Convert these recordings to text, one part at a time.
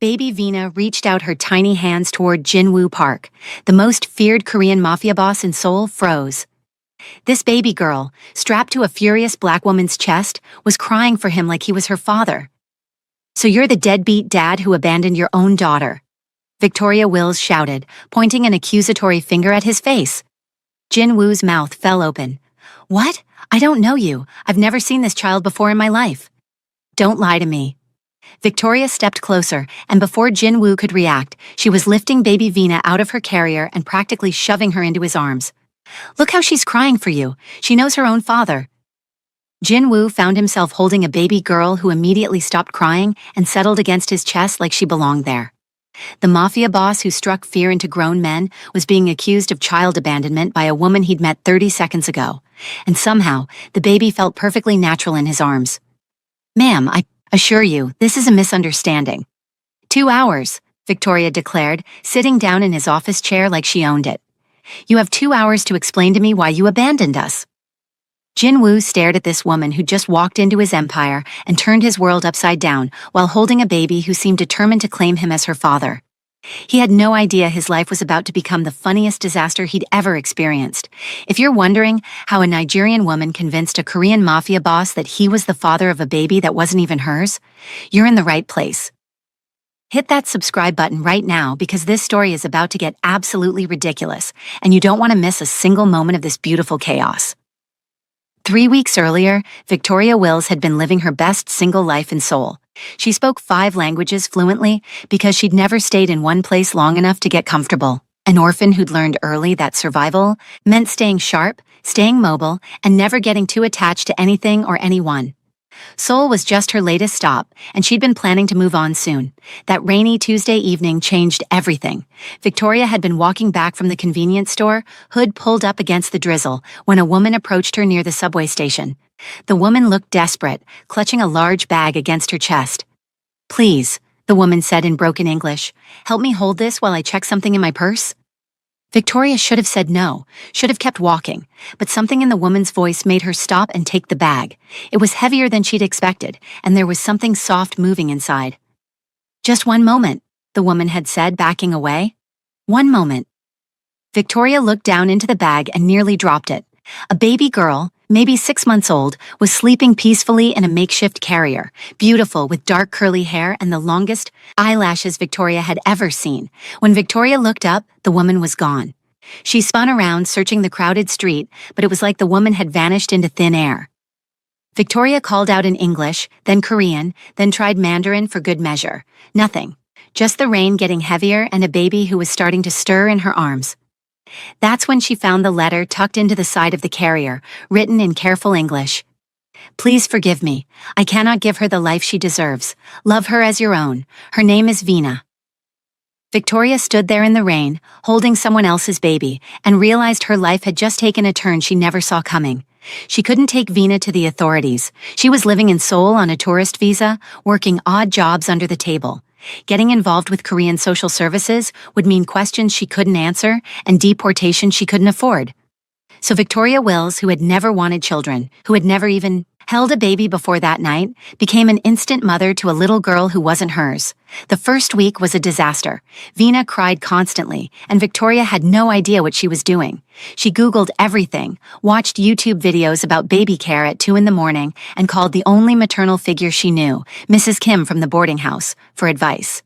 Baby Vina reached out her tiny hands toward Jin-woo Park. The most feared Korean mafia boss in Seoul froze. This baby girl, strapped to a furious black woman's chest, was crying for him like he was her father. "So you're the deadbeat dad who abandoned your own daughter," Victoria Wills shouted, pointing an accusatory finger at his face. Jin-woo's mouth fell open. "What? I don't know you. I've never seen this child before in my life." "Don't lie to me." Victoria stepped closer, and before Jin-woo could react, she was lifting baby Vina out of her carrier and practically shoving her into his arms. "Look how she's crying for you. She knows her own father." Jin-woo found himself holding a baby girl who immediately stopped crying and settled against his chest like she belonged there. The mafia boss who struck fear into grown men was being accused of child abandonment by a woman he'd met 30 seconds ago, and somehow the baby felt perfectly natural in his arms. "Ma'am, I assure you, this is a misunderstanding." 2 hours, Victoria declared, sitting down in his office chair like she owned it. "You have 2 hours to explain to me why you abandoned us." Jin-woo stared at this woman who just walked into his empire and turned his world upside down while holding a baby who seemed determined to claim him as her father. He had no idea his life was about to become the funniest disaster he'd ever experienced. If you're wondering how a Nigerian woman convinced a Korean mafia boss that he was the father of a baby that wasn't even hers, you're in the right place. Hit that subscribe button right now because this story is about to get absolutely ridiculous, and you don't want to miss a single moment of this beautiful chaos. 3 weeks earlier, Victoria Wills had been living her best single life in Seoul. She spoke 5 languages fluently because she'd never stayed in one place long enough to get comfortable. An orphan who'd learned early that survival meant staying sharp, staying mobile, and never getting too attached to anything or anyone. Seoul was just her latest stop, and she'd been planning to move on soon. That rainy Tuesday evening changed everything. Victoria had been walking back from the convenience store, hood pulled up against the drizzle, when a woman approached her near the subway station. The woman looked desperate, clutching a large bag against her chest. "Please," the woman said in broken English, "help me hold this while I check something in my purse." Victoria should have said no, should have kept walking, but something in the woman's voice made her stop and take the bag. It was heavier than she'd expected, and there was something soft moving inside. "Just one moment," the woman had said, backing away. "One moment." Victoria looked down into the bag and nearly dropped it. A baby girl, maybe 6 months old, was sleeping peacefully in a makeshift carrier, beautiful with dark curly hair and the longest eyelashes Victoria had ever seen. When Victoria looked up, the woman was gone. She spun around, searching the crowded street, but it was like the woman had vanished into thin air. Victoria called out in English, then Korean, then tried Mandarin for good measure. Nothing. Just the rain getting heavier and a baby who was starting to stir in her arms. That's when she found the letter tucked into the side of the carrier, written in careful English. "Please forgive me. I cannot give her the life she deserves. Love her as your own. Her name is Vina." Victoria stood there in the rain, holding someone else's baby, and realized her life had just taken a turn she never saw coming. She couldn't take Vina to the authorities. She was living in Seoul on a tourist visa, working odd jobs under the table. Getting involved with Korean social services would mean questions she couldn't answer and deportation she couldn't afford. So Victoria Wills, who had never wanted children, who had never even held a baby before that night, became an instant mother to a little girl who wasn't hers. The first week was a disaster. Vina cried constantly, and Victoria had no idea what she was doing. She Googled everything, watched YouTube videos about baby care at 2 in the morning, and called the only maternal figure she knew, Mrs. Kim from the boarding house, for advice.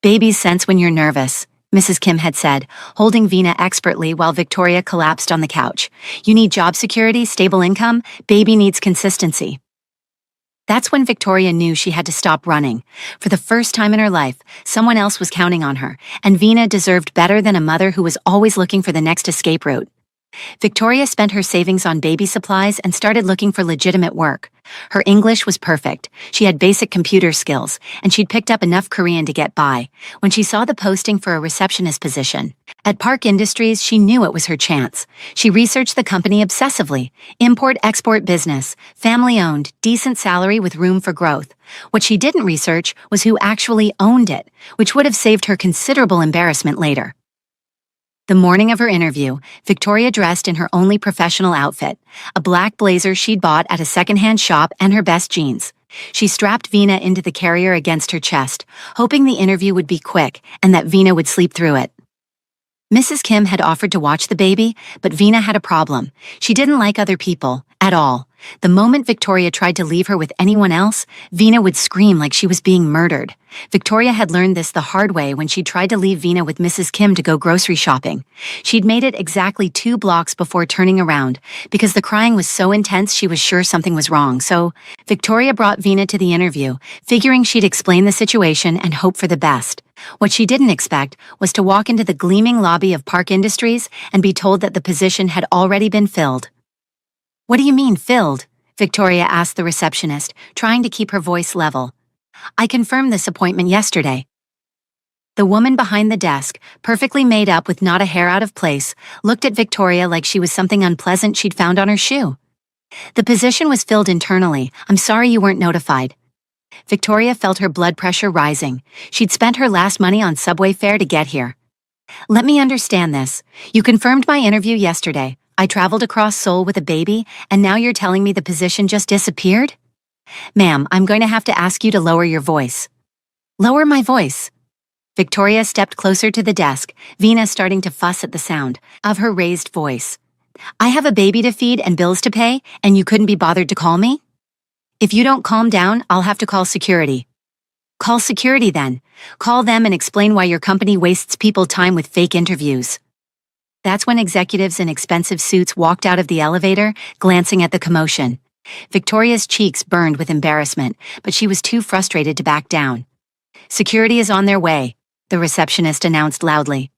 "Babies sense when you're nervous," Mrs. Kim had said, holding Vina expertly while Victoria collapsed on the couch. "You need job security, stable income. Baby needs consistency." That's when Victoria knew she had to stop running. For the first time in her life, someone else was counting on her, and Vina deserved better than a mother who was always looking for the next escape route. Victoria spent her savings on baby supplies and started looking for legitimate work. Her English was perfect. She had basic computer skills, and she'd picked up enough Korean to get by. When she saw the posting for a receptionist position at Park Industries, she knew it was her chance. She researched the company obsessively. Import-export business, family-owned, decent salary with room for growth. What she didn't research was who actually owned it, which would have saved her considerable embarrassment later. The morning of her interview, Victoria dressed in her only professional outfit, a black blazer she'd bought at a secondhand shop and her best jeans. She strapped Vina into the carrier against her chest, hoping the interview would be quick and that Vina would sleep through it. Mrs. Kim had offered to watch the baby, but Vina had a problem. She didn't like other people, at all. The moment Victoria tried to leave her with anyone else, Vina would scream like she was being murdered. Victoria had learned this the hard way when she tried to leave Vina with Mrs. Kim to go grocery shopping. She'd made it exactly 2 blocks before turning around. Because the crying was so intense, she was sure something was wrong. So, Victoria brought Vina to the interview, figuring she'd explain the situation and hope for the best. What she didn't expect was to walk into the gleaming lobby of Park Industries and be told that the position had already been filled. "What do you mean, filled?" Victoria asked the receptionist, trying to keep her voice level. "I confirmed this appointment yesterday." The woman behind the desk, perfectly made up with not a hair out of place, looked at Victoria like she was something unpleasant she'd found on her shoe. "The position was filled internally. I'm sorry you weren't notified." Victoria felt her blood pressure rising. She'd spent her last money on subway fare to get here. "Let me understand this. You confirmed my interview yesterday. I traveled across Seoul with a baby, and now you're telling me the position just disappeared?" "Ma'am, I'm going to have to ask you to lower your voice." "Lower my voice?" Victoria stepped closer to the desk, Vina starting to fuss at the sound of her raised voice. "I have a baby to feed and bills to pay, and you couldn't be bothered to call me? If you don't calm down, I'll have to call security." "Call security then. Call them and explain why your company wastes people time with fake interviews." That's when executives in expensive suits walked out of the elevator, glancing at the commotion. Victoria's cheeks burned with embarrassment, but she was too frustrated to back down. "Security is on their way," the receptionist announced loudly.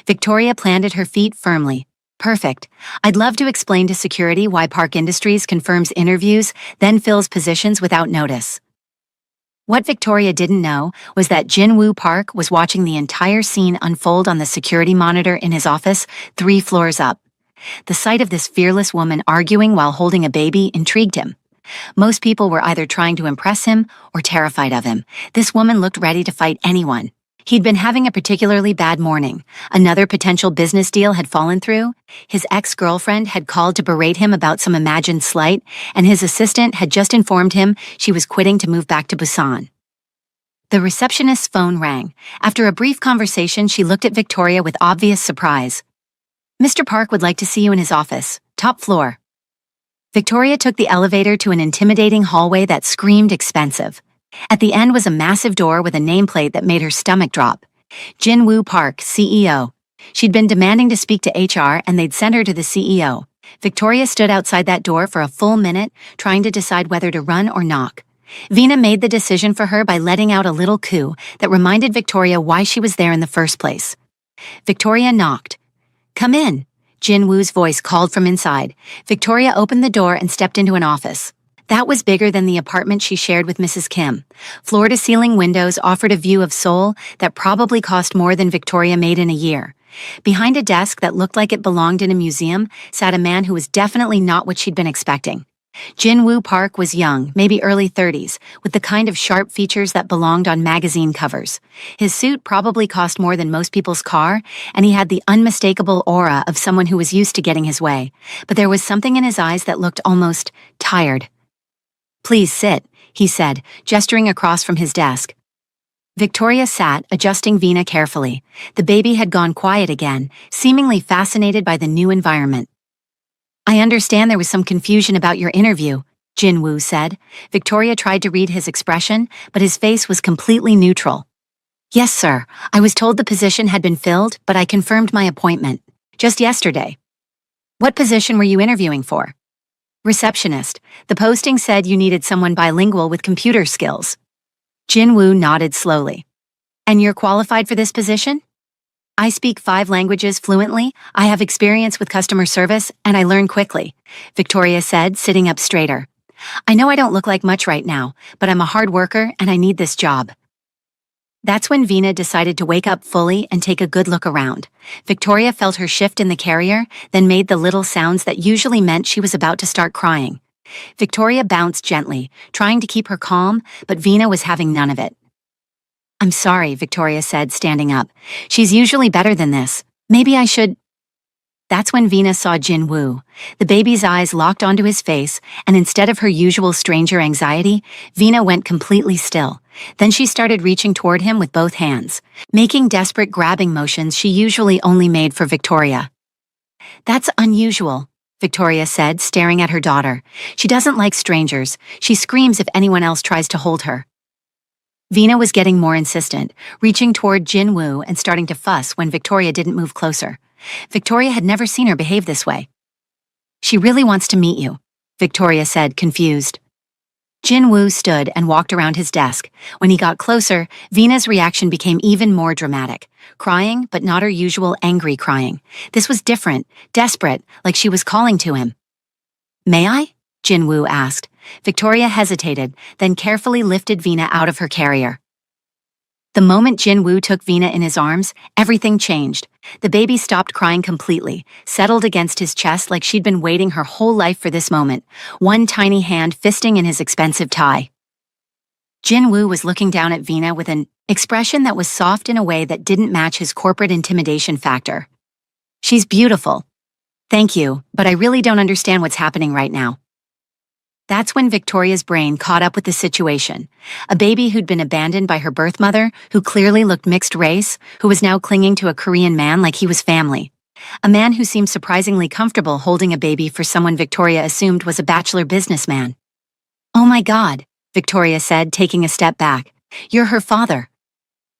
Victoria planted her feet firmly. "Perfect. I'd love to explain to security why Park Industries confirms interviews, then fills positions without notice." What Victoria didn't know was that Jin-woo Park was watching the entire scene unfold on the security monitor in his office 3 floors up. The sight of this fearless woman arguing while holding a baby intrigued him. Most people were either trying to impress him or terrified of him. This woman looked ready to fight anyone. He'd been having a particularly bad morning. Another potential business deal had fallen through. His ex-girlfriend had called to berate him about some imagined slight, and his assistant had just informed him she was quitting to move back to Busan. The receptionist's phone rang. After a brief conversation, she looked at Victoria with obvious surprise. "Mr. Park would like to see you in his office, top floor." Victoria took the elevator to an intimidating hallway that screamed expensive. At the end was a massive door with a nameplate that made her stomach drop. Jin-woo Park, CEO. She'd been demanding to speak to HR and they'd sent her to the CEO. Victoria stood outside that door for a full minute, trying to decide whether to run or knock. Vina made the decision for her by letting out a little coo that reminded Victoria why she was there in the first place. Victoria knocked. "Come in," Jin-woo's voice called from inside. Victoria opened the door and stepped into an office. That was bigger than the apartment she shared with Mrs. Kim. Floor-to-ceiling windows offered a view of Seoul that probably cost more than Victoria made in a year. Behind a desk that looked like it belonged in a museum sat a man who was definitely not what she'd been expecting. Jin-woo Park was young, maybe early 30s, with the kind of sharp features that belonged on magazine covers. His suit probably cost more than most people's car, and he had the unmistakable aura of someone who was used to getting his way. But there was something in his eyes that looked almost tired. "Please sit," he said, gesturing across from his desk. Victoria sat, adjusting Vina carefully. The baby had gone quiet again, seemingly fascinated by the new environment. "I understand there was some confusion about your interview," Jin-woo said. Victoria tried to read his expression, but his face was completely neutral. "Yes, sir. I was told the position had been filled, but I confirmed my appointment. Just yesterday." "What position were you interviewing for?" "Receptionist. The posting said you needed someone bilingual with computer skills." Jin-woo nodded slowly. "And you're qualified for this position?" "I speak 5 languages fluently, I have experience with customer service, and I learn quickly," Victoria said, sitting up straighter. "I know I don't look like much right now, but I'm a hard worker and I need this job." That's when Vina decided to wake up fully and take a good look around. Victoria felt her shift in the carrier, then made the little sounds that usually meant she was about to start crying. Victoria bounced gently, trying to keep her calm, but Vina was having none of it. "I'm sorry," Victoria said, standing up. "She's usually better than this. Maybe I should—" That's when Vina saw Jin Woo. The baby's eyes locked onto his face, and instead of her usual stranger anxiety, Vina went completely still. Then she started reaching toward him with both hands, making desperate grabbing motions she usually only made for Victoria. "That's unusual," Victoria said, staring at her daughter. "She doesn't like strangers. She screams if anyone else tries to hold her." Vina was getting more insistent, reaching toward Jin Woo and starting to fuss when Victoria didn't move closer. Victoria had never seen her behave this way. "She really wants to meet you," Victoria said, confused. Jin Woo stood and walked around his desk. When he got closer, Vina's reaction became even more dramatic. Crying, but not her usual angry crying. This was different, desperate, like she was calling to him. "May I?" Jin Woo asked. Victoria hesitated, then carefully lifted Vina out of her carrier. The moment Jin Woo took Vina in his arms, everything changed. The baby stopped crying completely, settled against his chest like she'd been waiting her whole life for this moment, one tiny hand fisting in his expensive tie. Jin Woo was looking down at Vina with an expression that was soft in a way that didn't match his corporate intimidation factor. "She's beautiful. Thank you, but I really don't understand what's happening right now." That's when Victoria's brain caught up with the situation. A baby who'd been abandoned by her birth mother, who clearly looked mixed race, who was now clinging to a Korean man like he was family. A man who seemed surprisingly comfortable holding a baby for someone Victoria assumed was a bachelor businessman. "Oh my God," Victoria said, taking a step back. "You're her father."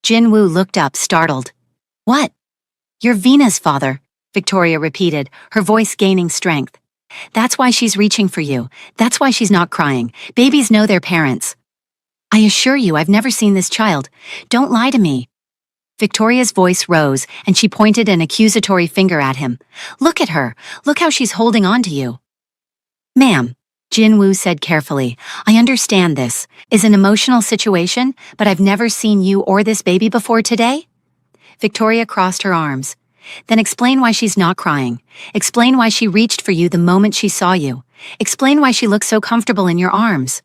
Jin Woo looked up, startled. "What?" "You're Vina's father," Victoria repeated, her voice gaining strength. "That's why she's reaching for you. That's why she's not crying. Babies know their parents." "I assure you, I've never seen this child. Don't lie to me." Victoria's voice rose, and she pointed an accusatory finger at him. "Look at her. Look how she's holding on to you." "Ma'am," Jin Woo said carefully, "I understand this is an emotional situation, but I've never seen you or this baby before today." Victoria crossed her arms. "Then explain why she's not crying. Explain why she reached for you the moment she saw you. Explain why she looks so comfortable in your arms."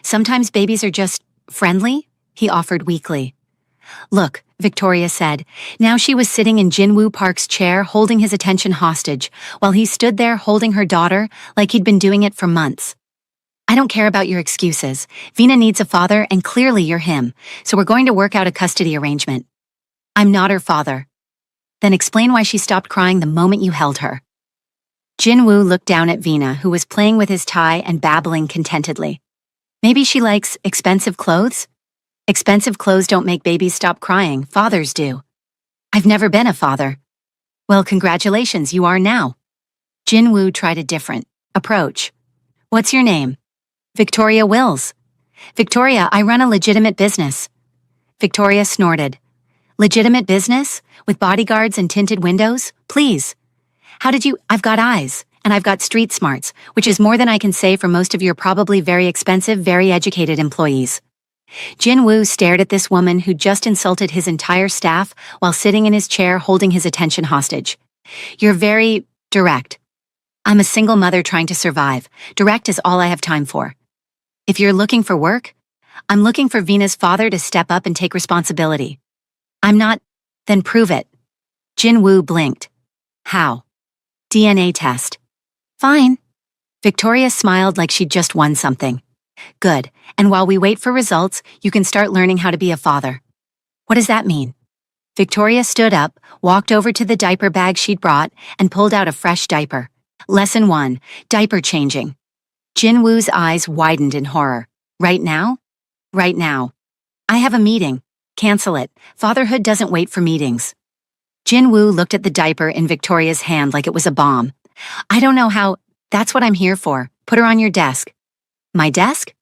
"Sometimes babies are just friendly," he offered weakly. "Look," Victoria said. Now she was sitting in Jin Woo Park's chair holding his attention hostage, while he stood there holding her daughter like he'd been doing it for months. "I don't care about your excuses. Vina needs a father and clearly you're him, so we're going to work out a custody arrangement." "I'm not her father." "Then explain why she stopped crying the moment you held her." Jin Woo looked down at Vina, who was playing with his tie and babbling contentedly. "Maybe she likes expensive clothes?" "Expensive clothes don't make babies stop crying, fathers do." "I've never been a father." "Well, congratulations, you are now." Jin Woo tried a different approach. "What's your name?" "Victoria Wills." "Victoria, I run a legitimate business." Victoria snorted. "Legitimate business? With bodyguards and tinted windows? Please." "How did you— I've got eyes, and I've got street smarts, which is more than I can say for most of your probably very expensive, very educated employees." Jin Woo stared at this woman who just insulted his entire staff while sitting in his chair holding his attention hostage. "You're very direct." "I'm a single mother trying to survive. Direct is all I have time for." "If you're looking for work, I'm looking for Vina's father to step up and take responsibility." "I'm not." "Then prove it." Jin Woo blinked. "How?" "DNA test." "Fine." Victoria smiled like she'd just won something. "Good, and while we wait for results, you can start learning how to be a father." "What does that mean?" Victoria stood up, walked over to the diaper bag she'd brought, and pulled out a fresh diaper. Lesson 1, diaper changing. Jin Woo's eyes widened in horror. "Right now?" "Right now." "I have a meeting." "Cancel it. Fatherhood doesn't wait for meetings." Jin Woo looked at the diaper in Victoria's hand like it was a bomb. "I don't know how— That's what I'm here for. Put her on your desk." "My desk?"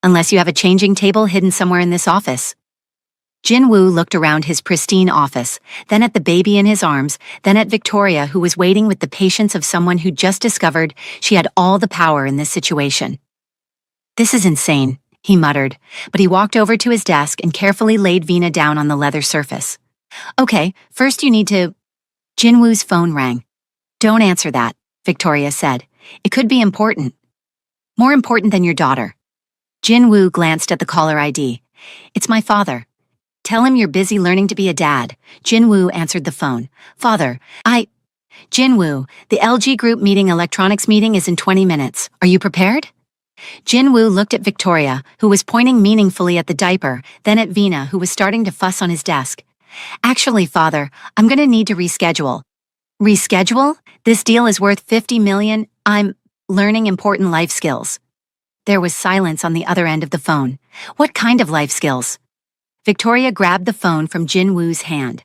"Unless you have a changing table hidden somewhere in this office." Jin Woo looked around his pristine office, then at the baby in his arms, then at Victoria, who was waiting with the patience of someone who just discovered she had all the power in this situation. "This is insane," he muttered, but he walked over to his desk and carefully laid Vina down on the leather surface. "Okay, first you need to—" Jin Woo's phone rang. "Don't answer that," Victoria said. "It could be important." "More important than your daughter." Jin Woo glanced at the caller ID. "It's my father." "Tell him you're busy learning to be a dad." Jin Woo answered the phone. "Father, Jinwoo, the LG Group meeting electronics meeting is in 20 minutes. Are you prepared? Jinwoo looked at Victoria, who was pointing meaningfully at the diaper, then at Veena, who was starting to fuss on his desk. Actually, father, I'm gonna need to reschedule. Reschedule? This deal is worth 50 million. I'm learning important life skills. There was silence on the other end of the phone. What kind of life skills? Victoria grabbed the phone from Jinwoo's hand.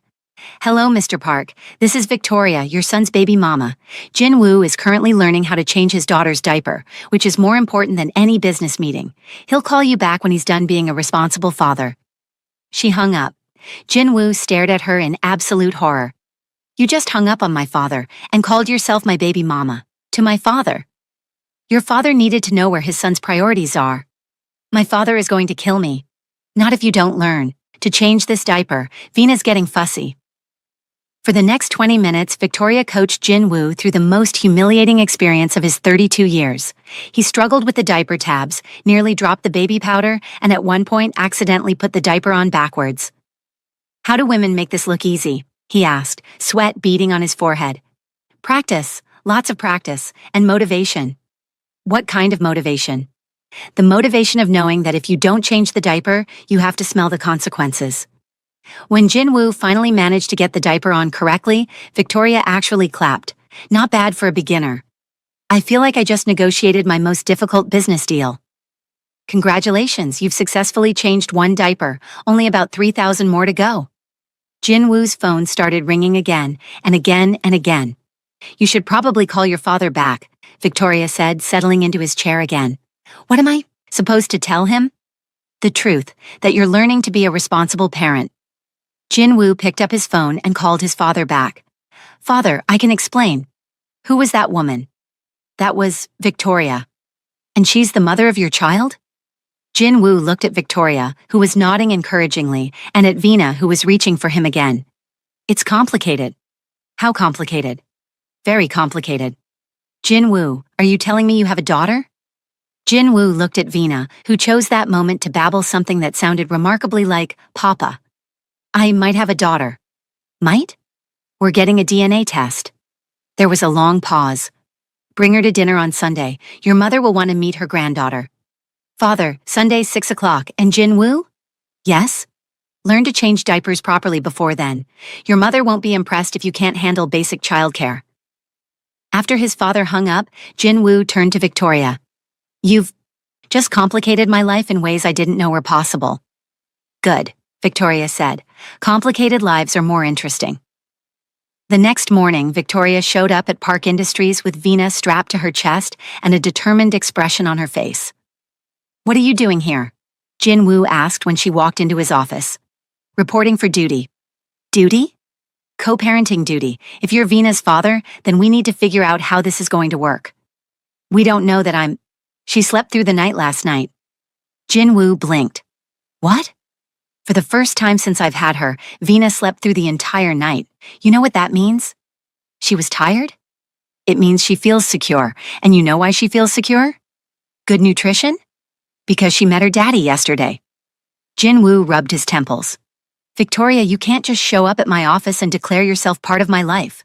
Hello, Mr. Park. This is Victoria, your son's baby mama. Jinwoo is currently learning how to change his daughter's diaper, which is more important than any business meeting. He'll call you back when he's done being a responsible father. She hung up. Jinwoo stared at her in absolute horror. You just hung up on my father and called yourself my baby mama. To my father. Your father needed to know where his son's priorities are. My father is going to kill me. Not if you don't learn. To change this diaper, Veena's getting fussy. For the next 20 minutes, Victoria coached Jinwoo through the most humiliating experience of his 32 years. He struggled with the diaper tabs, nearly dropped the baby powder, and at one point accidentally put the diaper on backwards. How do women make this look easy? He asked, sweat beading on his forehead. Practice, lots of practice, and motivation. What kind of motivation? The motivation of knowing that if you don't change the diaper, you have to smell the consequences. When Jinwoo finally managed to get the diaper on correctly, Victoria actually clapped. Not bad for a beginner. I feel like I just negotiated my most difficult business deal. Congratulations, you've successfully changed one diaper, only about 3,000 more to go. Jinwoo's phone started ringing again, and again, and again. You should probably call your father back, Victoria said, settling into his chair again. What am I supposed to tell him? The truth, that you're learning to be a responsible parent. Jinwoo picked up his phone and called his father back. Father, I can explain. Who was that woman? That was Victoria. And she's the mother of your child? Jinwoo looked at Victoria, who was nodding encouragingly, and at Veena, who was reaching for him again. It's complicated. How complicated? Very complicated. Jinwoo, are you telling me you have a daughter? Jinwoo looked at Veena, who chose that moment to babble something that sounded remarkably like Papa. I might have a daughter. Might? We're getting a DNA test. There was a long pause. Bring her to dinner on Sunday. Your mother will want to meet her granddaughter. Father, Sunday's 6 o'clock, and Jinwoo? Yes? Learn to change diapers properly before then. Your mother won't be impressed if you can't handle basic childcare. After his father hung up, Jinwoo turned to Victoria. You've just complicated my life in ways I didn't know were possible. Good, Victoria said. Complicated lives are more interesting. The next morning, Victoria showed up at Park Industries with Veena strapped to her chest and a determined expression on her face. What are you doing here? Jinwoo asked when she walked into his office. Reporting for duty. Duty? Co-parenting duty. If you're Veena's father, then we need to figure out how this is going to work. We don't know that She slept through the night last night. Jinwoo blinked. What? For the first time since I've had her, Veena slept through the entire night. You know what that means? She was tired? It means she feels secure. And you know why she feels secure? Good nutrition? Because she met her daddy yesterday. Jinwoo rubbed his temples. Victoria, you can't just show up at my office and declare yourself part of my life.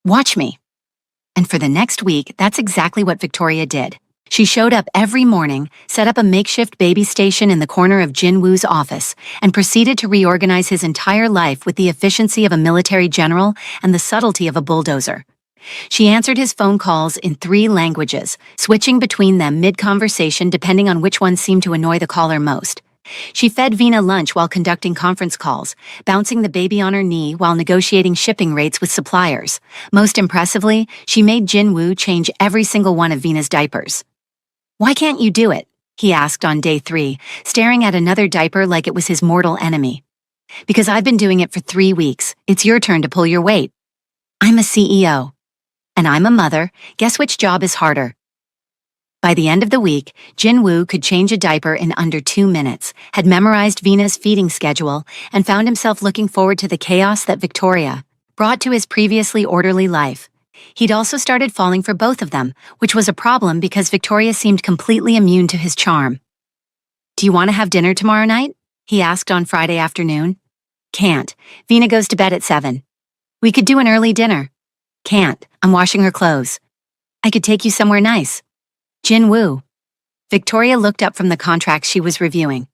Watch me. And for the next week, that's exactly what Victoria did. She showed up every morning, set up a makeshift baby station in the corner of Jinwoo's office, and proceeded to reorganize his entire life with the efficiency of a military general and the subtlety of a bulldozer. She answered his phone calls in 3 languages, switching between them mid-conversation depending on which one seemed to annoy the caller most. She fed Veena lunch while conducting conference calls, bouncing the baby on her knee while negotiating shipping rates with suppliers. Most impressively, she made Jinwoo change every single one of Veena's diapers. Why can't you do it? He asked on day 3, staring at another diaper like it was his mortal enemy. Because I've been doing it for 3 weeks. It's your turn to pull your weight. I'm a CEO. And I'm a mother. Guess which job is harder? By the end of the week, Jinwoo could change a diaper in under 2 minutes, had memorized Veena's feeding schedule, and found himself looking forward to the chaos that Victoria brought to his previously orderly life. He'd also started falling for both of them, which was a problem because Victoria seemed completely immune to his charm. Do you want to have dinner tomorrow night? He asked on Friday afternoon. Can't. Veena goes to bed at 7. We could do an early dinner. Can't. I'm washing her clothes. I could take you somewhere nice. Jin Woo. Victoria looked up from the contract she was reviewing.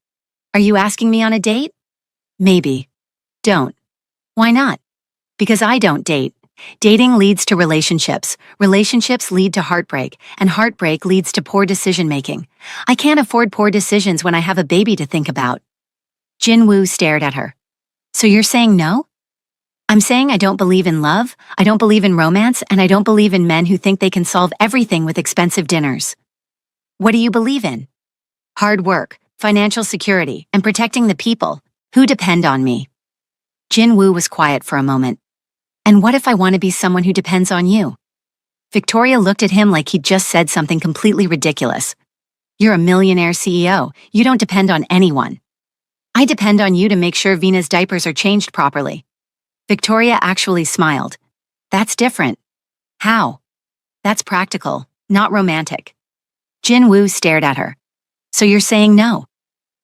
Are you asking me on a date? Maybe. Don't. Why not? Because I don't date. Dating leads to relationships. Relationships lead to heartbreak, and heartbreak leads to poor decision-making. I can't afford poor decisions when I have a baby to think about. Jin Woo stared at her. So you're saying no? I'm saying I don't believe in love, I don't believe in romance, and I don't believe in men who think they can solve everything with expensive dinners. What do you believe in? Hard work, financial security, and protecting the people who depend on me. Jin Woo was quiet for a moment. And what if I want to be someone who depends on you? Victoria looked at him like he'd just said something completely ridiculous. You're a millionaire CEO. You don't depend on anyone. I depend on you to make sure Vina's diapers are changed properly. Victoria actually smiled. That's different. How? That's practical, not romantic. Jin Woo stared at her. So you're saying no?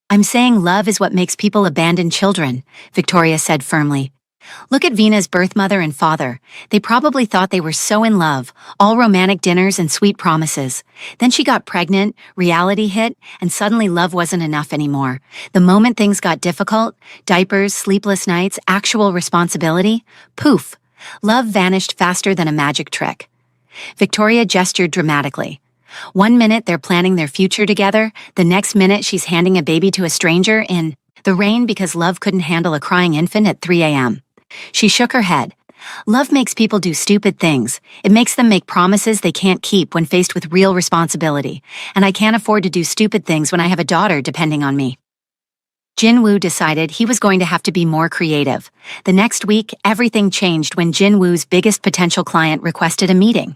I'm saying love is what makes people abandon children, Victoria said firmly. Look at Vina's birth mother and father. They probably thought they were so in love, all romantic dinners and sweet promises. Then she got pregnant, reality hit, and suddenly love wasn't enough anymore. The moment things got difficult, diapers, sleepless nights, actual responsibility, poof, love vanished faster than a magic trick. Victoria gestured dramatically. One minute they're planning their future together, the next minute she's handing a baby to a stranger in the rain because love couldn't handle a crying infant at 3 a.m. She shook her head. Love makes people do stupid things. It makes them make promises they can't keep when faced with real responsibility, and I can't afford to do stupid things when I have a daughter depending on me. Jin Woo decided he was going to have to be more creative. The next week, everything changed when Jin Woo's biggest potential client requested a meeting.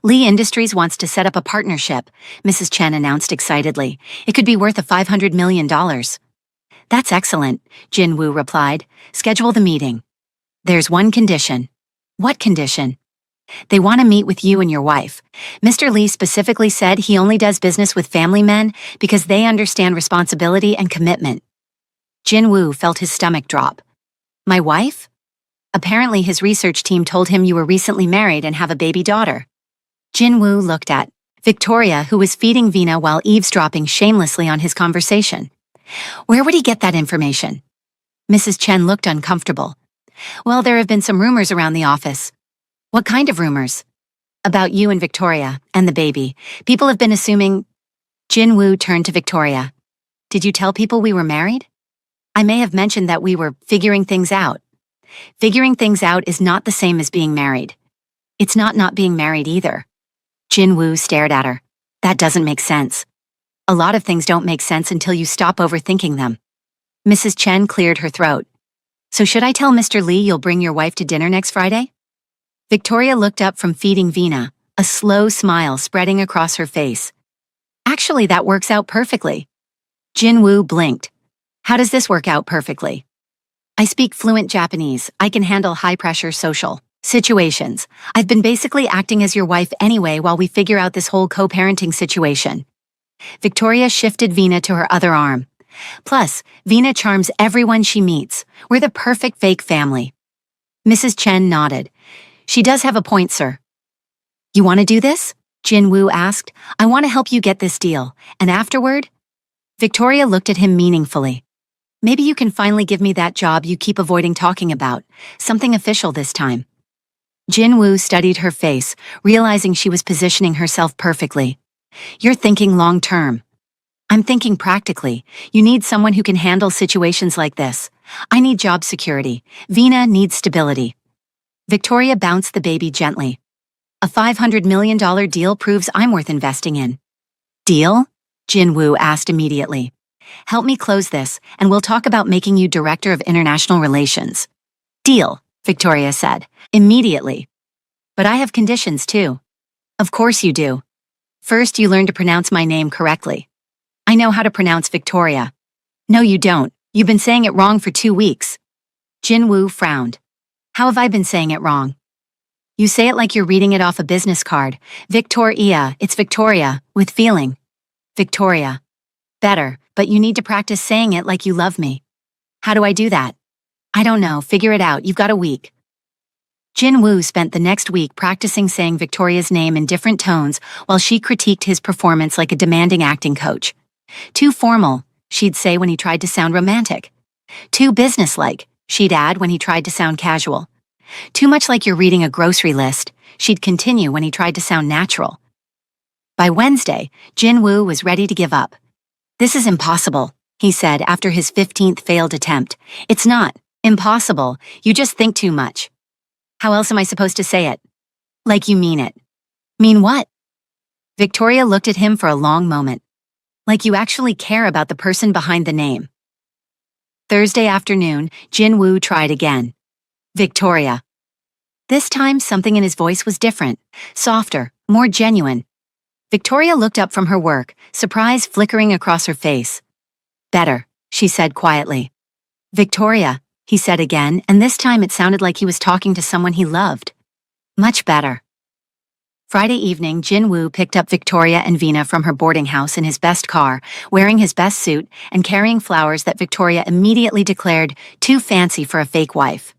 Lee Industries wants to set up a partnership, Mrs. Chen announced excitedly. It could be worth $500 million. That's excellent, Jin Woo replied. Schedule the meeting. There's one condition. What condition? They want to meet with you and your wife. Mr. Lee specifically said he only does business with family men because they understand responsibility and commitment. Jin Woo felt his stomach drop. My wife? Apparently his research team told him you were recently married and have a baby daughter. Jin Woo looked at Victoria, who was feeding Vina while eavesdropping shamelessly on his conversation. Where would he get that information? Mrs. Chen looked uncomfortable. Well, there have been some rumors around the office. What kind of rumors? About you and Victoria, and the baby. People have been assuming... Jin Woo turned to Victoria. Did you tell people we were married? I may have mentioned that we were figuring things out. Figuring things out is not the same as being married. It's not being married either. Jin Woo stared at her. That doesn't make sense. A lot of things don't make sense until you stop overthinking them. Mrs. Chen cleared her throat. So should I tell Mr. Lee you'll bring your wife to dinner next Friday? Victoria looked up from feeding Vina, a slow smile spreading across her face. Actually, that works out perfectly. Jin Woo blinked. How does this work out perfectly? I speak fluent Japanese. I can handle high-pressure social situations. I've been basically acting as your wife anyway while we figure out this whole co-parenting situation. Victoria shifted Vina to her other arm. Plus, Vina charms everyone she meets. We're the perfect fake family. Mrs. Chen nodded. She does have a point, sir. You want to do this? Jin Woo asked. I want to help you get this deal. And afterward? Victoria looked at him meaningfully. Maybe you can finally give me that job you keep avoiding talking about. Something official this time. Jin Woo studied her face, realizing she was positioning herself perfectly. You're thinking long-term. I'm thinking practically. You need someone who can handle situations like this. I need job security. Vina needs stability. Victoria bounced the baby gently. A $500 million deal proves I'm worth investing in. Deal? Jin Woo asked immediately. Help me close this, and we'll talk about making you Director of International Relations. Deal, Victoria said, immediately. But I have conditions too. Of course you do. First, you learn to pronounce my name correctly. I know how to pronounce Victoria. No, you don't. You've been saying it wrong for 2 weeks. Jin Woo frowned. How have I been saying it wrong? You say it like you're reading it off a business card. Victoria, it's Victoria, with feeling. Victoria. Better, but you need to practice saying it like you love me. How do I do that? I don't know, figure it out, you've got a week. Jin Woo spent the next week practicing saying Victoria's name in different tones while she critiqued his performance like a demanding acting coach. Too formal, she'd say when he tried to sound romantic. Too businesslike, she'd add when he tried to sound casual. Too much like you're reading a grocery list, she'd continue when he tried to sound natural. By Wednesday, Jin Woo was ready to give up. "This is impossible," he said after his 15th failed attempt. "It's not impossible, you just think too much." "How else am I supposed to say it?" "Like you mean it." "Mean what?" Victoria looked at him for a long moment. "Like you actually care about the person behind the name." Thursday afternoon, Jin Woo tried again. "Victoria." This time, something in his voice was different, softer, more genuine. Victoria looked up from her work, surprise flickering across her face. "Better," she said quietly. "Victoria," he said again, and this time it sounded like he was talking to someone he loved. "Much better." Friday evening, Jin Woo picked up Victoria and Veena from her boarding house in his best car, wearing his best suit and carrying flowers that Victoria immediately declared too fancy for a fake wife.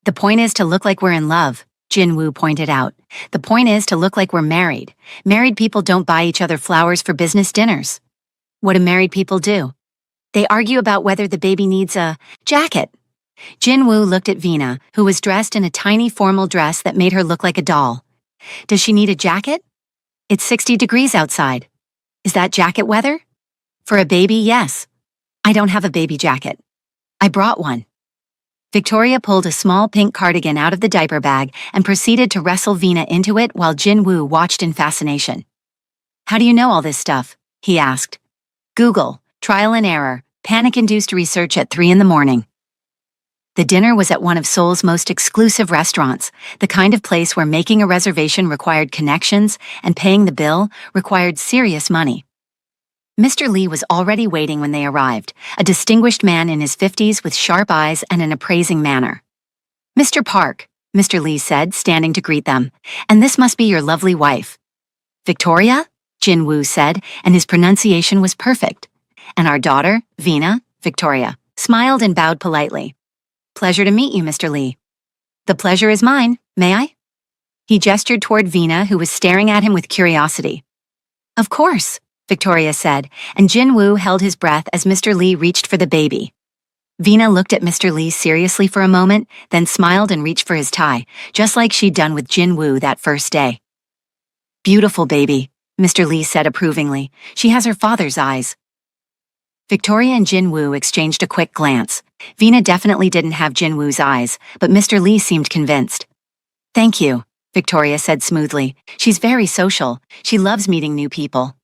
"The point is to look like we're in love," Jin Woo pointed out. "The point is to look like we're married. Married people don't buy each other flowers for business dinners." "What do married people do?" "They argue about whether the baby needs a jacket." Jin Woo looked at Veena, who was dressed in a tiny formal dress that made her look like a doll. "Does she need a jacket?" "It's 60 degrees outside." "Is that jacket weather?" "For a baby, yes." "I don't have a baby jacket." "I brought one." Victoria pulled a small pink cardigan out of the diaper bag and proceeded to wrestle Veena into it while Jin Woo watched in fascination. "How do you know all this stuff?" he asked. "Google, trial and error, panic-induced research at 3 in the morning." The dinner was at one of Seoul's most exclusive restaurants, the kind of place where making a reservation required connections and paying the bill required serious money. Mr. Lee was already waiting when they arrived, a distinguished man in his 50s with sharp eyes and an appraising manner. "Mr. Park," Mr. Lee said, standing to greet them, "and this must be your lovely wife." "Victoria?" Jin Woo said, and his pronunciation was perfect. "And our daughter, Veena," Victoria smiled and bowed politely. "Pleasure to meet you, Mr. Lee." "The pleasure is mine. May I?" He gestured toward Veena, who was staring at him with curiosity. "Of course," Victoria said, and Jin Woo held his breath as Mr. Lee reached for the baby. Veena looked at Mr. Lee seriously for a moment, then smiled and reached for his tie, just like she'd done with Jin Woo that first day. "Beautiful baby," Mr. Lee said approvingly. "She has her father's eyes." Victoria and Jin Woo exchanged a quick glance. Veena definitely didn't have Jin Woo's eyes, but Mr. Lee seemed convinced. "Thank you," Victoria said smoothly. "She's very social. She loves meeting new people."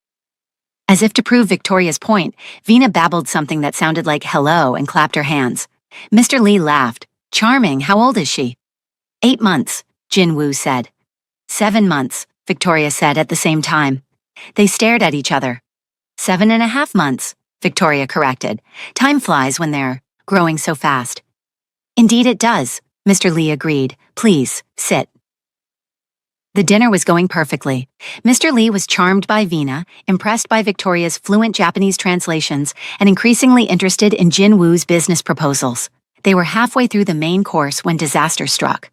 As if to prove Victoria's point, Veena babbled something that sounded like hello and clapped her hands. Mr. Lee laughed. "Charming, how old is she?" 8 months, Jin Woo said. 7 months, Victoria said at the same time. They stared at each other. 7.5 months, Victoria corrected. "Time flies when they're growing so fast." "Indeed it does," Mr. Lee agreed. "Please, sit." The dinner was going perfectly. Mr. Lee was charmed by Veena, impressed by Victoria's fluent Japanese translations, and increasingly interested in Jin Woo's business proposals. They were halfway through the main course when disaster struck.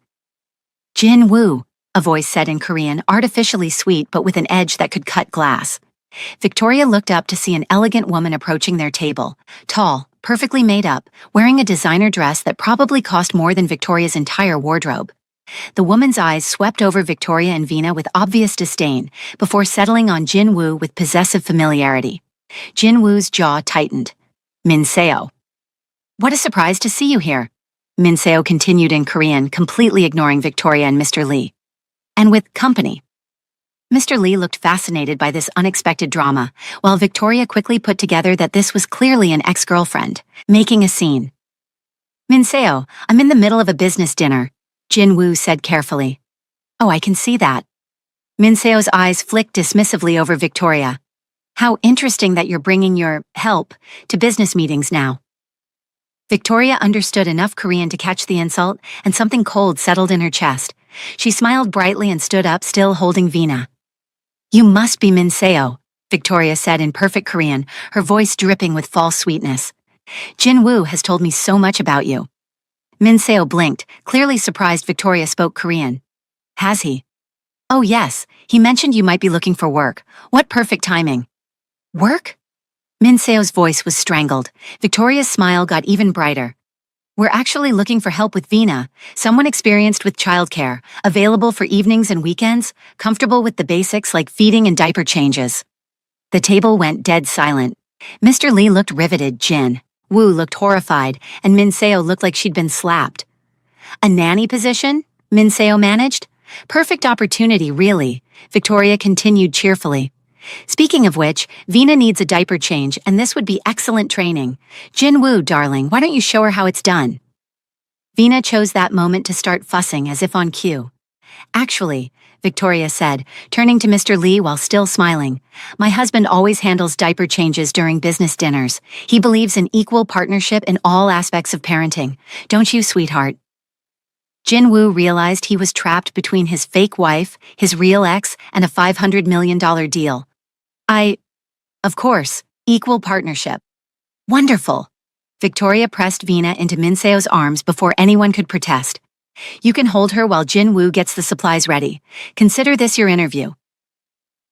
"Jin Woo," a voice said in Korean, artificially sweet but with an edge that could cut glass. Victoria looked up to see an elegant woman approaching their table, tall, perfectly made up, wearing a designer dress that probably cost more than Victoria's entire wardrobe. The woman's eyes swept over Victoria and Veena with obvious disdain, before settling on Jin Woo with possessive familiarity. Jin Woo's jaw tightened. "Min Seo." "What a surprise to see you here," Min Seo continued in Korean, completely ignoring Victoria and Mr. Lee. "And with company." Mr. Lee looked fascinated by this unexpected drama, while Victoria quickly put together that this was clearly an ex-girlfriend, making a scene. "Min Seo, I'm in the middle of a business dinner," Jin Woo said carefully. "Oh, I can see that." Min Seo's eyes flicked dismissively over Victoria. "How interesting that you're bringing your help to business meetings now." Victoria understood enough Korean to catch the insult, and something cold settled in her chest. She smiled brightly and stood up, still holding Veena. "You must be Min Seo," Victoria said in perfect Korean, her voice dripping with false sweetness. "Jin Woo has told me so much about you." Min Seo blinked, clearly surprised Victoria spoke Korean. Has he? Oh yes, he mentioned you might be looking for work. What perfect timing. Work? Min Seo's voice was strangled. Victoria's smile got even brighter. We're actually looking for help with Vina, someone experienced with childcare, available for evenings and weekends, comfortable with the basics like feeding and diaper changes. The table went dead silent. Mr. Lee looked riveted, Jin Woo looked horrified, and Min Seo looked like she'd been slapped. A nanny position? Min Seo managed? Perfect opportunity, really, Victoria continued cheerfully. Speaking of which, Vina needs a diaper change, and this would be excellent training. Jin Woo, darling, why don't you show her how it's done? Vina chose that moment to start fussing as if on cue. Actually, Victoria said, turning to Mr. Lee while still smiling, my husband always handles diaper changes during business dinners. He believes in equal partnership in all aspects of parenting. Don't you, sweetheart? Jin Woo realized he was trapped between his fake wife, his real ex, and a $500 million deal. Of course, equal partnership. Wonderful. Victoria pressed Vina into Min Seo's arms before anyone could protest. You can hold her while Jin Woo gets the supplies ready. Consider this your interview.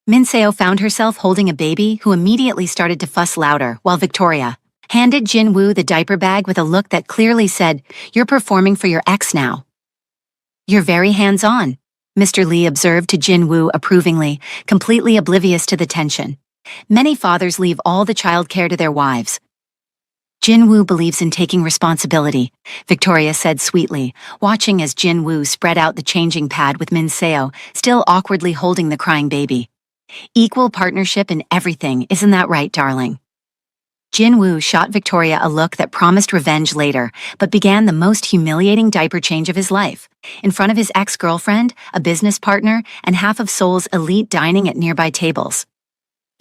Min Seo found herself holding a baby who immediately started to fuss louder, while Victoria handed Jin Woo the diaper bag with a look that clearly said, you're performing for your ex now. You're very hands-on, Mr. Lee observed to Jin Woo approvingly, completely oblivious to the tension. Many fathers leave all the child care to their wives. Jin Woo believes in taking responsibility, Victoria said sweetly, watching as Jin Woo spread out the changing pad with Min Seo, still awkwardly holding the crying baby. Equal partnership in everything, isn't that right, darling? Jin Woo shot Victoria a look that promised revenge later, but began the most humiliating diaper change of his life, in front of his ex-girlfriend, a business partner, and half of Seoul's elite dining at nearby tables.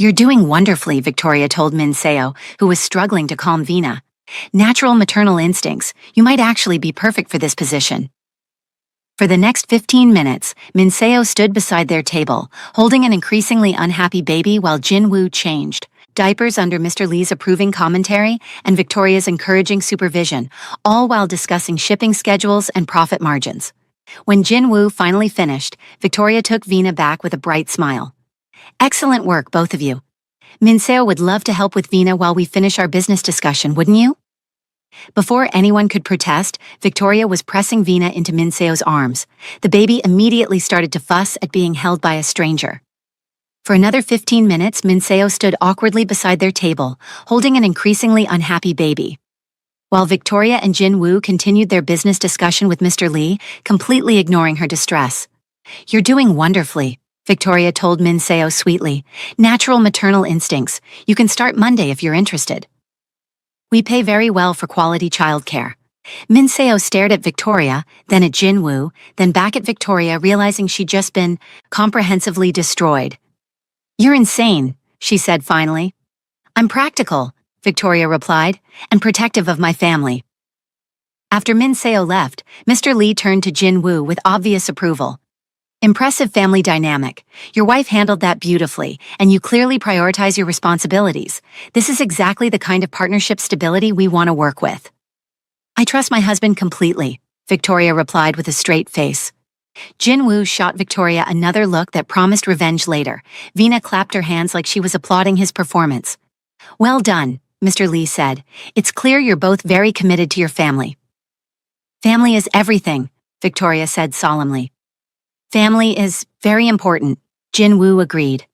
You're doing wonderfully, Victoria told Min Seo, who was struggling to calm Vina. Natural maternal instincts, you might actually be perfect for this position. For the next 15 minutes, Min Seo stood beside their table, holding an increasingly unhappy baby while Jin Woo changed diapers under Mr. Lee's approving commentary and Victoria's encouraging supervision, all while discussing shipping schedules and profit margins. When Jin Woo finally finished, Victoria took Vina back with a bright smile. Excellent work, both of you. Min Seo would love to help with Vina while we finish our business discussion, wouldn't you? Before anyone could protest, Victoria was pressing Vina into Min Seo's arms. The baby immediately started to fuss at being held by a stranger. For another 15 minutes, Min Seo stood awkwardly beside their table, holding an increasingly unhappy baby. While Victoria and Jin Woo continued their business discussion with Mr. Lee, completely ignoring her distress. You're doing wonderfully, Victoria told Min Seo sweetly. Natural maternal instincts. You can start Monday if you're interested. We pay very well for quality childcare. Min Seo stared at Victoria, then at Jin Woo, then back at Victoria, realizing she'd just been comprehensively destroyed. You're insane, she said finally. I'm practical, Victoria replied, and protective of my family. After Min Seo left, Mr. Lee turned to Jin Woo with obvious approval. Impressive family dynamic. Your wife handled that beautifully, and you clearly prioritize your responsibilities. This is exactly the kind of partnership stability we want to work with. I trust my husband completely, Victoria replied with a straight face. Jin Woo shot Victoria another look that promised revenge later. Vina clapped her hands like she was applauding his performance. Well done, Mr. Lee said. It's clear you're both very committed to your family. Family is everything, Victoria said solemnly. Family is very important, Jin Woo agreed.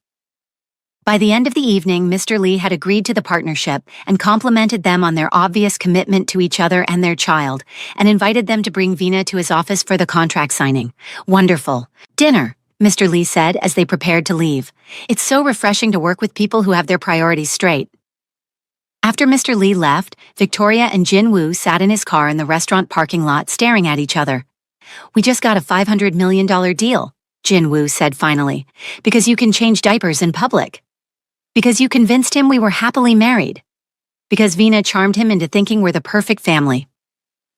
By the end of the evening, Mr. Lee had agreed to the partnership and complimented them on their obvious commitment to each other and their child, and invited them to bring Vina to his office for the contract signing. Wonderful. Dinner, Mr. Lee said as they prepared to leave. It's so refreshing to work with people who have their priorities straight. After Mr. Lee left, Victoria and Jin Woo sat in his car in the restaurant parking lot staring at each other. We just got a $500 million deal, Jin Woo said finally, because you can change diapers in public. Because you convinced him we were happily married. Because Vina charmed him into thinking we're the perfect family.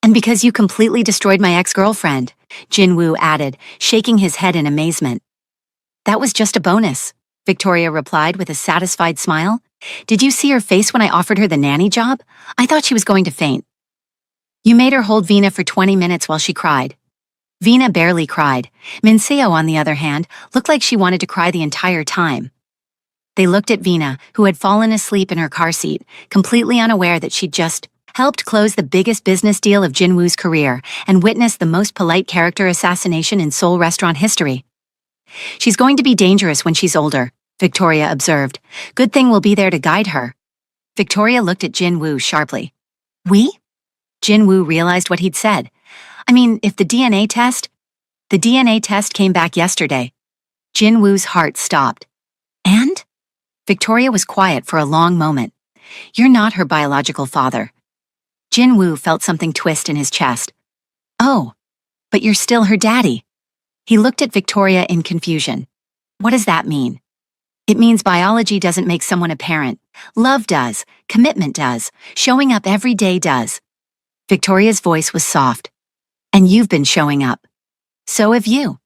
And because you completely destroyed my ex-girlfriend, Jin Woo added, shaking his head in amazement. That was just a bonus, Victoria replied with a satisfied smile. Did you see her face when I offered her the nanny job? I thought she was going to faint. You made her hold Vina for 20 minutes while she cried. Vina barely cried. Minseo, on the other hand, looked like she wanted to cry the entire time. They looked at Vina, who had fallen asleep in her car seat, completely unaware that she'd just helped close the biggest business deal of Jinwoo's career and witnessed the most polite character assassination in Seoul restaurant history. She's going to be dangerous when she's older, Victoria observed. Good thing we'll be there to guide her. Victoria looked at Jinwoo sharply. We? Jinwoo realized what he'd said. I mean, if the DNA test came back yesterday. Jinwoo's heart stopped. And? Victoria was quiet for a long moment. You're not her biological father. Jinwoo felt something twist in his chest. Oh, but you're still her daddy. He looked at Victoria in confusion. What does that mean? It means biology doesn't make someone a parent. Love does, commitment does, showing up every day does. Victoria's voice was soft. And you've been showing up. So have you.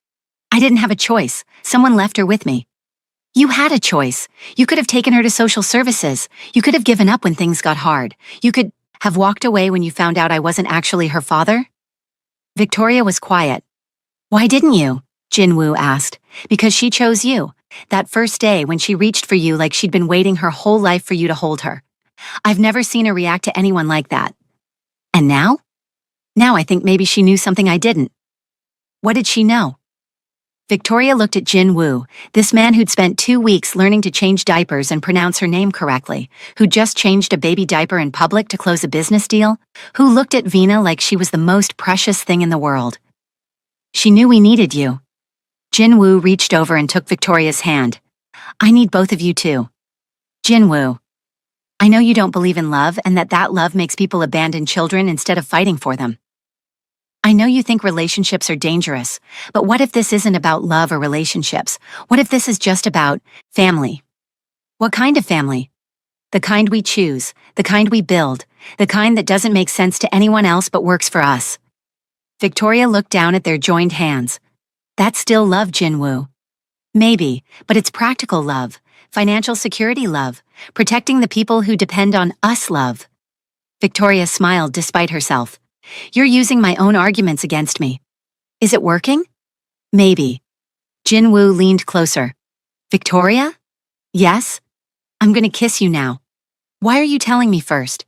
I didn't have a choice. Someone left her with me. You had a choice. You could have taken her to social services. You could have given up when things got hard. You could have walked away when you found out I wasn't actually her father. Victoria was quiet. Why didn't you? Jinwoo asked. Because she chose you. That first day when she reached for you like she'd been waiting her whole life for you to hold her. I've never seen her react to anyone like that. And now? Now I think maybe she knew something I didn't. What did she know? Victoria looked at Jinwoo, this man who'd spent 2 weeks learning to change diapers and pronounce her name correctly, who just changed a baby diaper in public to close a business deal, who looked at Vina like she was the most precious thing in the world. She knew we needed you. Jinwoo reached over and took Victoria's hand. I need both of you too. Jinwoo. I know you don't believe in love and that love makes people abandon children instead of fighting for them. I know you think relationships are dangerous, but what if this isn't about love or relationships? What if this is just about family? What kind of family? The kind we choose, the kind we build, the kind that doesn't make sense to anyone else but works for us. Victoria looked down at their joined hands. That's still love, Jinwoo. Maybe, but it's practical love, financial security love, protecting the people who depend on us love. Victoria smiled despite herself. You're using my own arguments against me. Is it working? Maybe. Jinwoo leaned closer. Victoria? Yes? I'm gonna kiss you now. Why are you telling me first?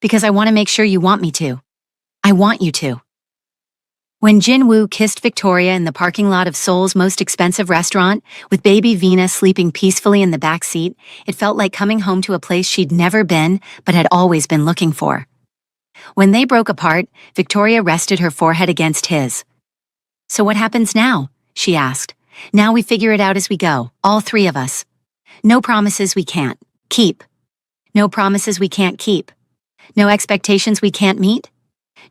Because I want to make sure you want me to. I want you to. When Jinwoo kissed Victoria in the parking lot of Seoul's most expensive restaurant, with baby Vina sleeping peacefully in the back seat, it felt like coming home to a place she'd never been but had always been looking for. When they broke apart, Victoria rested her forehead against his. So what happens now? She asked. Now we figure it out as we go, all three of us. No promises we can't keep. No promises we can't keep. No expectations we can't meet.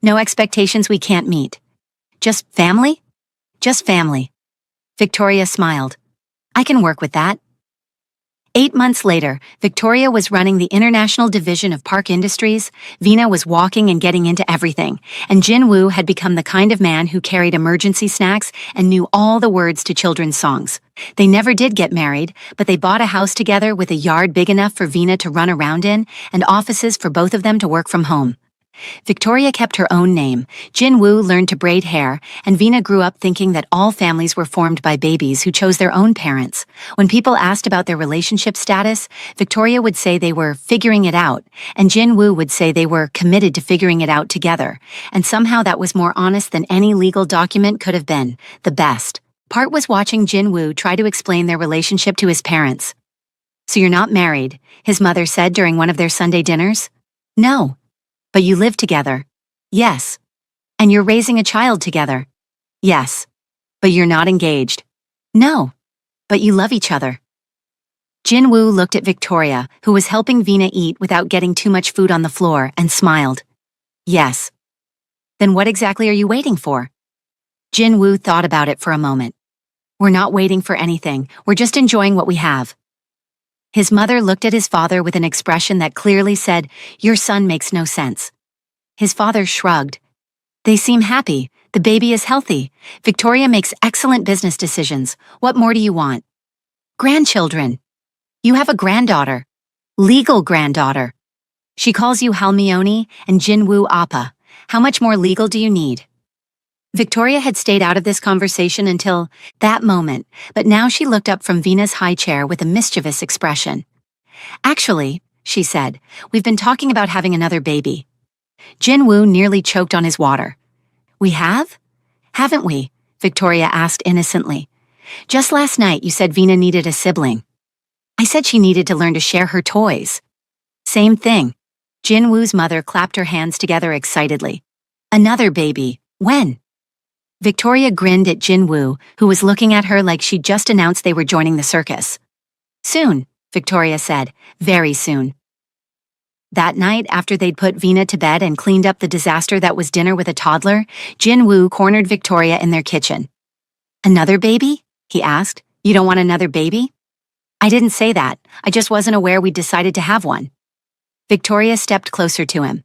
No expectations we can't meet. Just family? Just family. Victoria smiled. I can work with that. 8 months later, Victoria was running the international division of Park Industries, Vina was walking and getting into everything, and Jinwoo had become the kind of man who carried emergency snacks and knew all the words to children's songs. They never did get married, but they bought a house together with a yard big enough for Vina to run around in and offices for both of them to work from home. Victoria kept her own name, Jinwoo learned to braid hair, and Vina grew up thinking that all families were formed by babies who chose their own parents. When people asked about their relationship status, Victoria would say they were figuring it out, and Jinwoo would say they were committed to figuring it out together, and somehow that was more honest than any legal document could have been, the best. Part was watching Jinwoo try to explain their relationship to his parents. So you're not married, his mother said during one of their Sunday dinners? No. But you live together. Yes. And you're raising a child together. Yes. But you're not engaged. No. But you love each other. Jinwoo looked at Victoria, who was helping Vina eat without getting too much food on the floor, and smiled. Yes. Then what exactly are you waiting for? Jinwoo thought about it for a moment. We're not waiting for anything. We're just enjoying what we have. His mother looked at his father with an expression that clearly said, your son makes no sense. His father shrugged. They seem happy. The baby is healthy. Victoria makes excellent business decisions. What more do you want? Grandchildren. You have a granddaughter. Legal granddaughter. She calls you Halmione and Jinwoo Appa. How much more legal do you need? Victoria had stayed out of this conversation until that moment, but now she looked up from Vina's high chair with a mischievous expression. Actually, she said, we've been talking about having another baby. Jinwoo nearly choked on his water. We have? Haven't we? Victoria asked innocently. Just last night you said Vina needed a sibling. I said she needed to learn to share her toys. Same thing. Jinwoo's mother clapped her hands together excitedly. Another baby. When? Victoria grinned at Jinwoo, who was looking at her like she'd just announced they were joining the circus. Soon, Victoria said, very soon. That night, after they'd put Vina to bed and cleaned up the disaster that was dinner with a toddler, Jinwoo cornered Victoria in their kitchen. Another baby? He asked. You don't want another baby? I didn't say that. I just wasn't aware we'd decided to have one. Victoria stepped closer to him.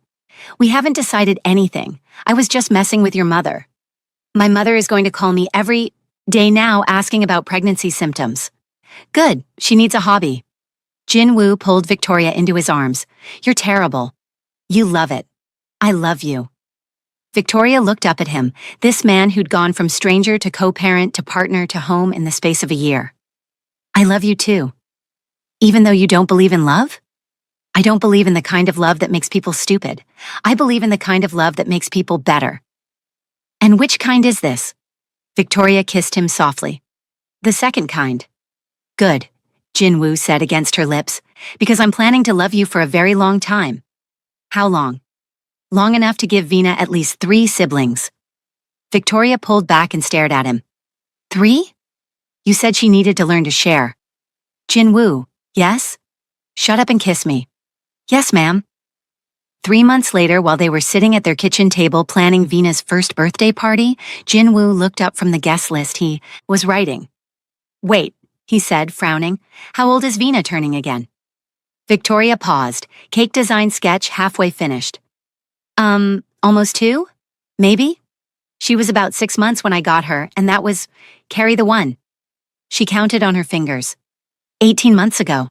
We haven't decided anything. I was just messing with your mother. My mother is going to call me every day now asking about pregnancy symptoms. Good, she needs a hobby. Jinwoo pulled Victoria into his arms. You're terrible. You love it. I love you. Victoria looked up at him, this man who'd gone from stranger to co-parent to partner to home in the space of a year. I love you too. Even though you don't believe in love? I don't believe in the kind of love that makes people stupid. I believe in the kind of love that makes people better. And which kind is this? Victoria kissed him softly. The second kind. Good, Jinwoo said against her lips, because I'm planning to love you for a very long time. How long? Long enough to give Vina at least 3 siblings. Victoria pulled back and stared at him. 3? You said she needed to learn to share. Jinwoo, yes? Shut up and kiss me. Yes, ma'am. 3 months later, while they were sitting at their kitchen table planning Vina's first birthday party, Jinwoo looked up from the guest list he was writing. Wait, he said, frowning. How old is Vina turning again? Victoria paused, cake design sketch halfway finished. Almost 2? Maybe? She was about 6 months when I got her, and that was carry the 1. She counted on her fingers. 18 months ago.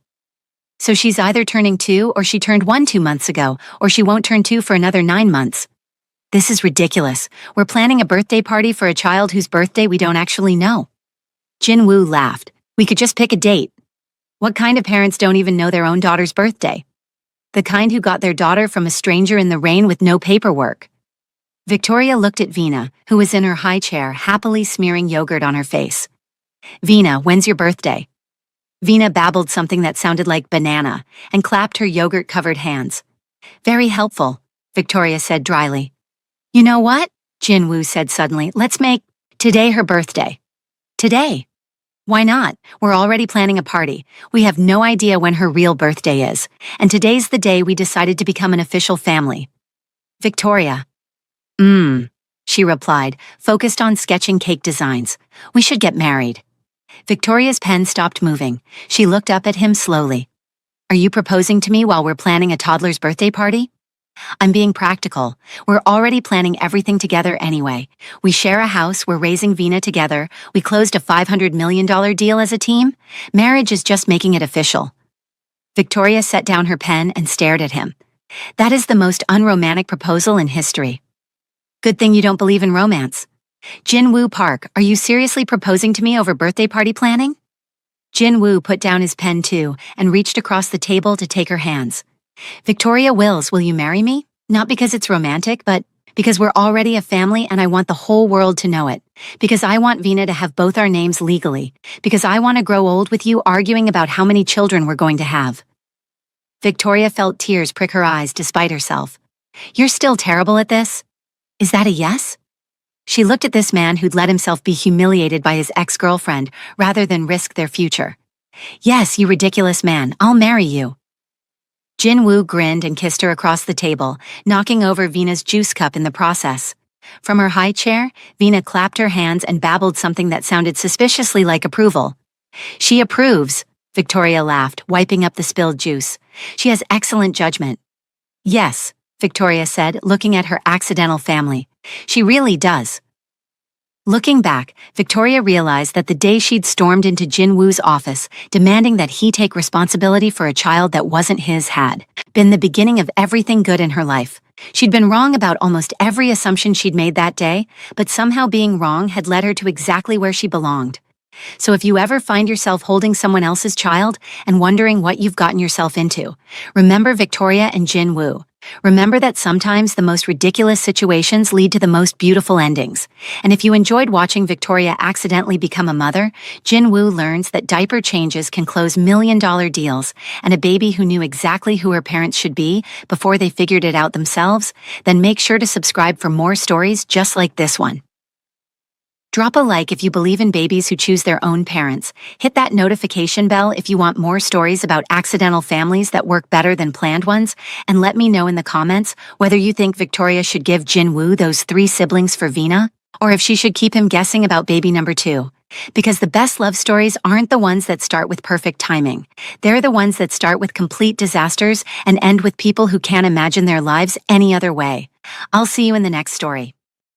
So she's either turning 2 or she turned 1 2 months ago, or she won't turn 2 for another 9 months. This is ridiculous. We're planning a birthday party for a child whose birthday we don't actually know. Jinwoo laughed. We could just pick a date. What kind of parents don't even know their own daughter's birthday? The kind who got their daughter from a stranger in the rain with no paperwork. Victoria looked at Vina, who was in her high chair, happily smearing yogurt on her face. Vina, when's your birthday? Vina babbled something that sounded like banana and clapped her yogurt-covered hands. Very helpful, Victoria said dryly. You know what? Jinwoo said suddenly. Let's make today her birthday. Today? Why not? We're already planning a party. We have no idea when her real birthday is, and today's the day we decided to become an official family. Victoria. She replied, focused on sketching cake designs. We should get married. Victoria's pen stopped moving. She looked up at him slowly. Are you proposing to me while we're planning a toddler's birthday party? I'm being practical. We're already planning everything together anyway. We share a house, we're raising Vina together, we closed a $500 million deal as a team. Marriage is just making it official. Victoria set down her pen and stared at him. That is the most unromantic proposal in history. Good thing you don't believe in romance. Jinwoo Park, are you seriously proposing to me over birthday party planning? Jinwoo put down his pen too and reached across the table to take her hands. Victoria Wills, will you marry me? Not because it's romantic, but because we're already a family and I want the whole world to know it. Because I want Vina to have both our names legally. Because I want to grow old with you arguing about how many children we're going to have. Victoria felt tears prick her eyes despite herself. You're still terrible at this? Is that a yes? She looked at this man who'd let himself be humiliated by his ex-girlfriend rather than risk their future. Yes, you ridiculous man, I'll marry you. Jinwoo grinned and kissed her across the table, knocking over Vina's juice cup in the process. From her high chair, Vina clapped her hands and babbled something that sounded suspiciously like approval. She approves, Victoria laughed, wiping up the spilled juice. She has excellent judgment. Yes, Victoria said, looking at her accidental family. She really does. Looking back, Victoria realized that the day she'd stormed into Jinwoo's office, demanding that he take responsibility for a child that wasn't his had been the beginning of everything good in her life. She'd been wrong about almost every assumption she'd made that day, but somehow being wrong had led her to exactly where she belonged. So if you ever find yourself holding someone else's child and wondering what you've gotten yourself into, remember Victoria and Jin Woo. Remember that sometimes the most ridiculous situations lead to the most beautiful endings. And if you enjoyed watching Victoria accidentally become a mother, Jin Woo learns that diaper changes can close million-dollar deals, and a baby who knew exactly who her parents should be before they figured it out themselves, then make sure to subscribe for more stories just like this one. Drop a like if you believe in babies who choose their own parents. Hit that notification bell if you want more stories about accidental families that work better than planned ones, and let me know in the comments whether you think Victoria should give Jin Woo those 3 siblings for Vina, or if she should keep him guessing about baby number 2. Because the best love stories aren't the ones that start with perfect timing. They're the ones that start with complete disasters and end with people who can't imagine their lives any other way. I'll see you in the next story.